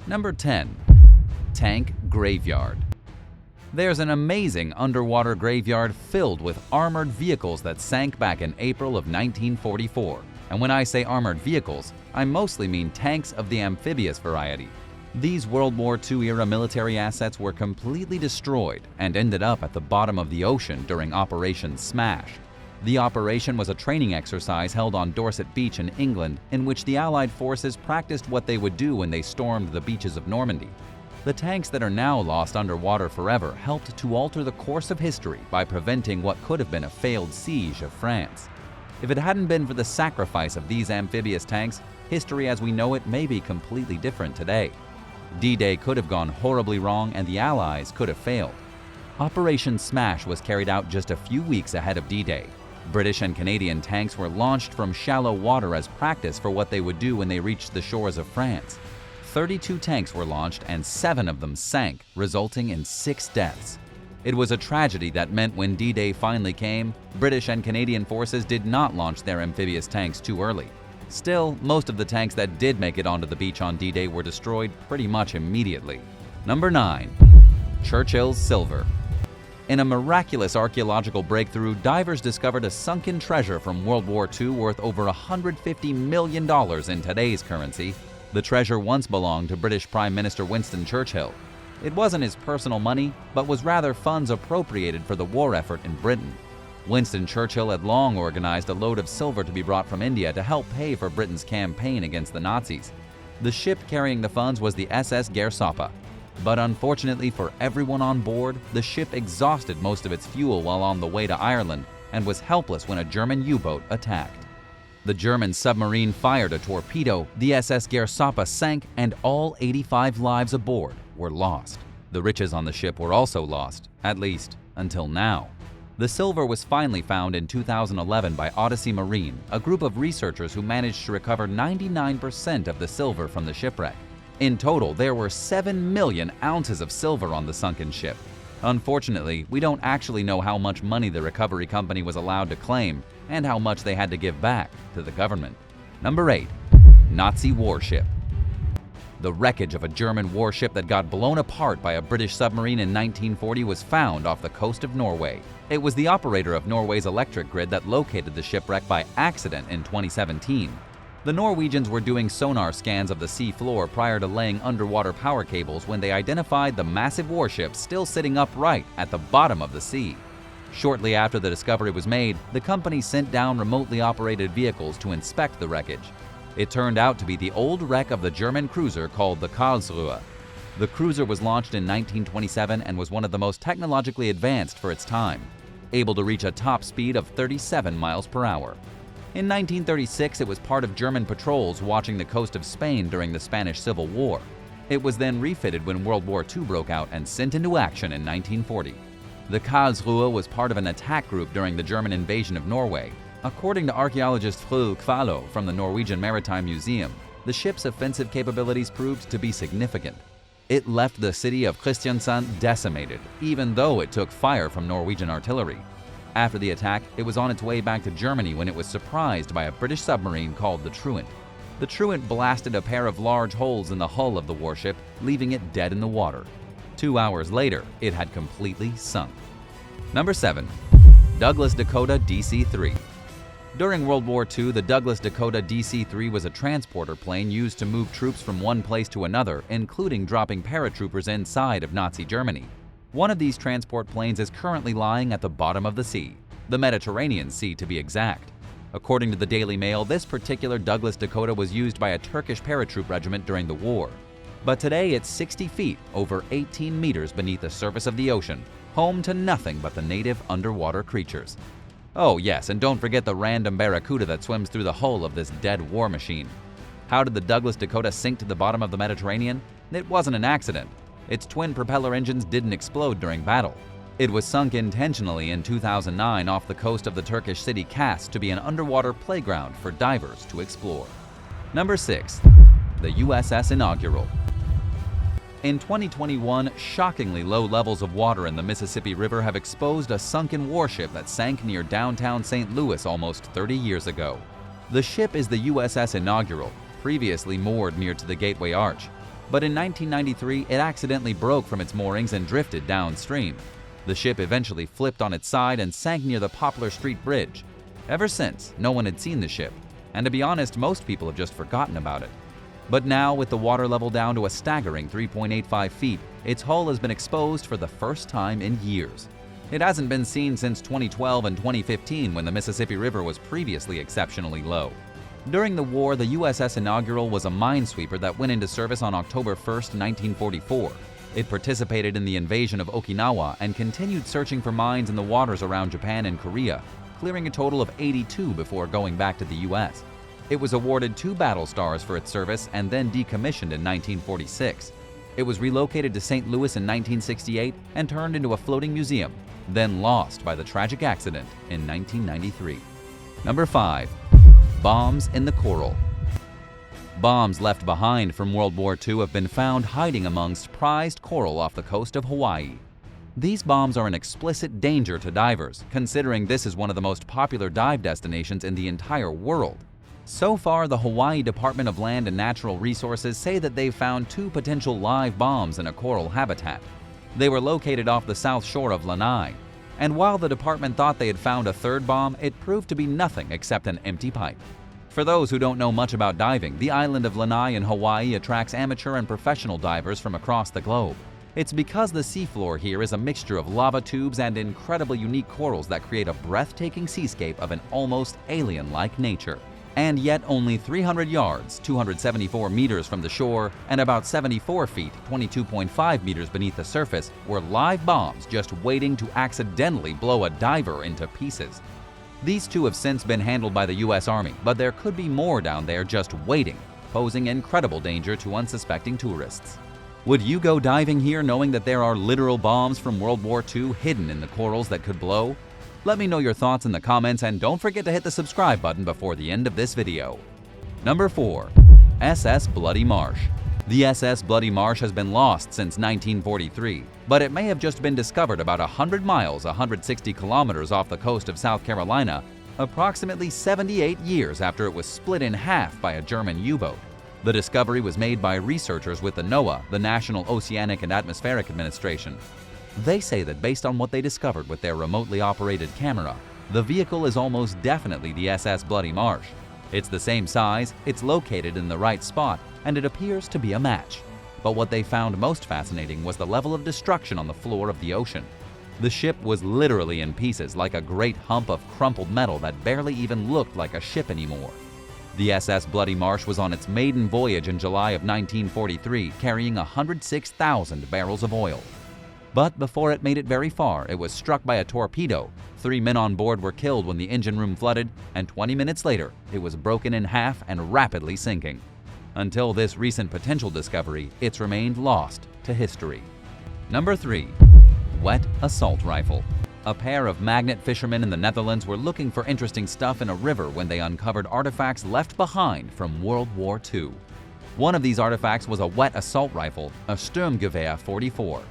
Number 10. Tank Graveyard. There's an amazing underwater graveyard filled with armored vehicles that sank back in April of 1944. And when I say armored vehicles, I mostly mean tanks of the amphibious variety. These World War II-era military assets were completely destroyed and ended up at the bottom of the ocean during Operation Smash. The operation was a training exercise held on Dorset Beach in England in which the Allied forces practiced what they would do when they stormed the beaches of Normandy. The tanks that are now lost underwater forever helped to alter the course of history by preventing what could have been a failed siege of France. If it hadn't been for the sacrifice of these amphibious tanks, history as we know it may be completely different today. D-Day could have gone horribly wrong and the Allies could have failed. Operation Smash was carried out just a few weeks ahead of D-Day. British and Canadian tanks were launched from shallow water as practice for what they would do when they reached the shores of France. 32 tanks were launched and 7 of them sank, resulting in 6 deaths. It was a tragedy that meant when D-Day finally came, British and Canadian forces did not launch their amphibious tanks too early. Still, most of the tanks that did make it onto the beach on D-Day were destroyed pretty much immediately. Number 9. Churchill's Silver. In a miraculous archaeological breakthrough, divers discovered a sunken treasure from World War II worth over $150 million in today's currency. The treasure once belonged to British Prime Minister Winston Churchill. It wasn't his personal money, but was rather funds appropriated for the war effort in Britain. Winston Churchill had long organized a load of silver to be brought from India to help pay for Britain's campaign against the Nazis. The ship carrying the funds was the SS Gersapa. But unfortunately for everyone on board, the ship exhausted most of its fuel while on the way to Ireland and was helpless when a German U-boat attacked. The German submarine fired a torpedo, the SS Gersapa sank, and all 85 lives aboard were lost. The riches on the ship were also lost, at least until now. The silver was finally found in 2011 by Odyssey Marine, a group of researchers who managed to recover 99% of the silver from the shipwreck. In total, there were 7 million ounces of silver on the sunken ship. Unfortunately, we don't actually know how much money the recovery company was allowed to claim and how much they had to give back to the government. Number 8. Nazi Warship. The wreckage of a German warship that got blown apart by a British submarine in 1940 was found off the coast of Norway. It was the operator of Norway's electric grid that located the shipwreck by accident in 2017. The Norwegians were doing sonar scans of the sea floor prior to laying underwater power cables when they identified the massive warship still sitting upright at the bottom of the sea. Shortly after the discovery was made, the company sent down remotely operated vehicles to inspect the wreckage. It turned out to be the old wreck of the German cruiser called the Karlsruhe. The cruiser was launched in 1927 and was one of the most technologically advanced for its time, able to reach a top speed of 37 miles per hour. In 1936, it was part of German patrols watching the coast of Spain during the Spanish Civil War. It was then refitted when World War II broke out and sent into action in 1940. The Karlsruhe was part of an attack group during the German invasion of Norway. According to archaeologist Fru Kvalo from the Norwegian Maritime Museum, the ship's offensive capabilities proved to be significant. It left the city of Kristiansand decimated, even though it took fire from Norwegian artillery. After the attack, it was on its way back to Germany when it was surprised by a British submarine called the Truant. The Truant blasted a pair of large holes in the hull of the warship, leaving it dead in the water. 2 hours later, it had completely sunk. Number 7. Douglas Dakota DC-3. During World War II, the Douglas Dakota DC-3 was a transporter plane used to move troops from one place to another, including dropping paratroopers inside of Nazi Germany. One of these transport planes is currently lying at the bottom of the sea, the Mediterranean Sea to be exact. According to the Daily Mail, this particular Douglas Dakota was used by a Turkish paratroop regiment during the war. But today it's 60 feet, over 18 meters beneath the surface of the ocean, home to nothing but the native underwater creatures. Oh yes, and don't forget the random barracuda that swims through the hull of this dead war machine. How did the Douglas Dakota sink to the bottom of the Mediterranean? It wasn't an accident. Its twin propeller engines didn't explode during battle. It was sunk intentionally in 2009 off the coast of the Turkish city Kars to be an underwater playground for divers to explore. Number 6. The USS Inaugural. In 2021, shockingly low levels of water in the Mississippi River have exposed a sunken warship that sank near downtown St. Louis almost 30 years ago. The ship is the USS Inaugural, previously moored near to the Gateway Arch. But in 1993, it accidentally broke from its moorings and drifted downstream. The ship eventually flipped on its side and sank near the Poplar Street Bridge. Ever since, no one had seen the ship, and to be honest, most people have just forgotten about it. But now, with the water level down to a staggering 3.85 feet, its hull has been exposed for the first time in years. It hasn't been seen since 2012 and 2015, when the Mississippi River was previously exceptionally low. During the war, the USS Inaugural was a minesweeper that went into service on October 1, 1944. It participated in the invasion of Okinawa and continued searching for mines in the waters around Japan and Korea, clearing a total of 82 before going back to the U.S. It was awarded 2 battle stars for its service and then decommissioned in 1946. It was relocated to St. Louis in 1968 and turned into a floating museum, then lost by the tragic accident in 1993. Number 5. Bombs in the coral. Bombs left behind from World War II have been found hiding amongst prized coral off the coast of Hawaii. These bombs are an explicit danger to divers, considering this is one of the most popular dive destinations in the entire world. So far, the Hawaii Department of Land and Natural Resources say that they've found 2 potential live bombs in a coral habitat. They were located off the south shore of Lanai. And while the department thought they had found a 3rd bomb, it proved to be nothing except an empty pipe. For those who don't know much about diving, the island of Lanai in Hawaii attracts amateur and professional divers from across the globe. It's because the seafloor here is a mixture of lava tubes and incredibly unique corals that create a breathtaking seascape of an almost alien-like nature. And yet only 300 yards, 274 meters from the shore, and about 74 feet, 22.5 meters beneath the surface, were live bombs just waiting to accidentally blow a diver into pieces. These 2 have since been handled by the U.S. Army, but there could be more down there just waiting, posing incredible danger to unsuspecting tourists. Would you go diving here knowing that there are literal bombs from World War II hidden in the corals that could blow? Let me know your thoughts in the comments, and don't forget to hit the subscribe button before the end of this video. Number 4. SS Bloody Marsh. The SS Bloody Marsh has been lost since 1943, but it may have just been discovered about 100 miles, 160 kilometers off the coast of South Carolina, approximately 78 years after it was split in half by a German U-boat. The discovery was made by researchers with the NOAA, the National Oceanic and Atmospheric Administration. They say that based on what they discovered with their remotely operated camera, the vehicle is almost definitely the SS Bloody Marsh. It's the same size, it's located in the right spot, and it appears to be a match. But what they found most fascinating was the level of destruction on the floor of the ocean. The ship was literally in pieces, like a great hump of crumpled metal that barely even looked like a ship anymore. The SS Bloody Marsh was on its maiden voyage in July of 1943, carrying 106,000 barrels of oil. But before it made it very far, it was struck by a torpedo. 3 men on board were killed when the engine room flooded, and 20 minutes later, it was broken in half and rapidly sinking. Until this recent potential discovery, it's remained lost to history. Number 3. Wet Assault Rifle. A pair of magnet fishermen in the Netherlands were looking for interesting stuff in a river when they uncovered artifacts left behind from World War II. One of these artifacts was a wet assault rifle, a Sturmgewehr 44.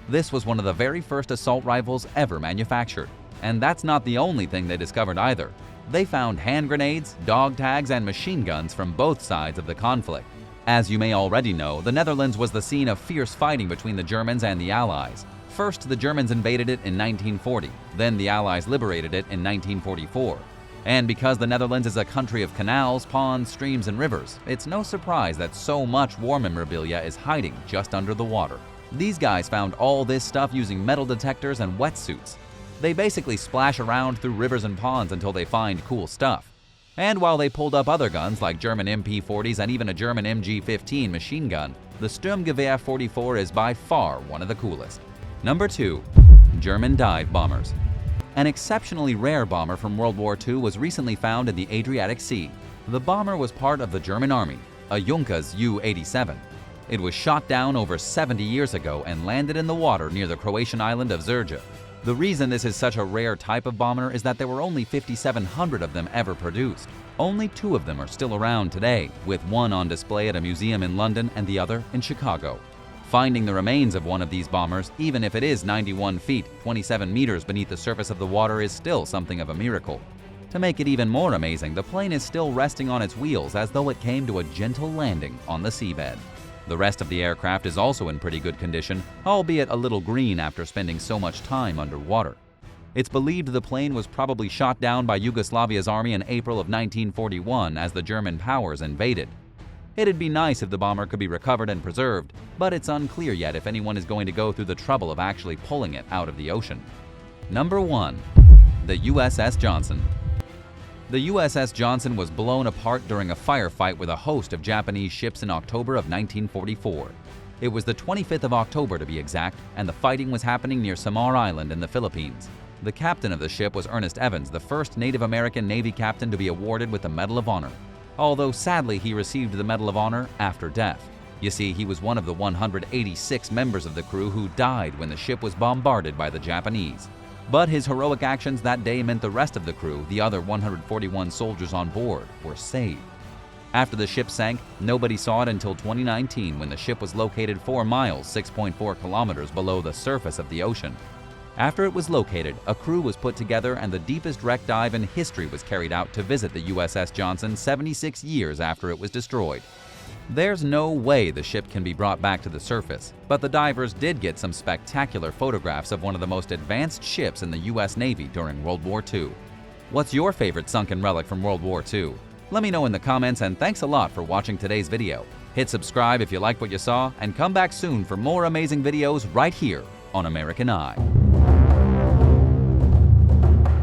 This was one of the very first assault rifles ever manufactured. And that's not the only thing they discovered either. They found hand grenades, dog tags, and machine guns from both sides of the conflict. As you may already know, the Netherlands was the scene of fierce fighting between the Germans and the Allies. First, the Germans invaded it in 1940, then the Allies liberated it in 1944. And because the Netherlands is a country of canals, ponds, streams, and rivers, it's no surprise that so much war memorabilia is hiding just under the water. These guys found all this stuff using metal detectors and wetsuits. They basically splash around through rivers and ponds until they find cool stuff. And while they pulled up other guns like German MP40s and even a German MG15 machine gun, the Sturmgewehr 44 is by far one of the coolest. Number 2. German Dive Bombers. An exceptionally rare bomber from World War II was recently found in the Adriatic Sea. The bomber was part of the German Army, a Junkers Ju-87. It was shot down over 70 years ago and landed in the water near the Croatian island of Zrća. The reason this is such a rare type of bomber is that there were only 5,700 of them ever produced. Only 2 of them are still around today, with one on display at a museum in London and the other in Chicago. Finding the remains of one of these bombers, even if it is 91 feet, 27 meters beneath the surface of the water, is still something of a miracle. To make it even more amazing, the plane is still resting on its wheels as though it came to a gentle landing on the seabed. The rest of the aircraft is also in pretty good condition, albeit a little green after spending so much time underwater. It's believed the plane was probably shot down by Yugoslavia's army in April of 1941 as the German powers invaded. It'd be nice if the bomber could be recovered and preserved, but it's unclear yet if anyone is going to go through the trouble of actually pulling it out of the ocean. Number 1. The USS Johnson. The USS Johnson was blown apart during a firefight with a host of Japanese ships in October of 1944. It was the 25th of October to be exact, and the fighting was happening near Samar Island in the Philippines. The captain of the ship was Ernest Evans, the first Native American Navy captain to be awarded with the Medal of Honor, although sadly he received the Medal of Honor after death. You see, he was one of the 186 members of the crew who died when the ship was bombarded by the Japanese. But his heroic actions that day meant the rest of the crew, the other 141 soldiers on board, were saved. After the ship sank, nobody saw it until 2019 when the ship was located 4 miles (6.4 kilometers) below the surface of the ocean. After it was located, a crew was put together and the deepest wreck dive in history was carried out to visit the USS Johnson 76 years after it was destroyed. There's no way the ship can be brought back to the surface, but the divers did get some spectacular photographs of one of the most advanced ships in the US Navy during World War II. What's your favorite sunken relic from World War II? Let me know in the comments, and thanks a lot for watching today's video. Hit subscribe if you liked what you saw, and come back soon for more amazing videos right here on American Eye.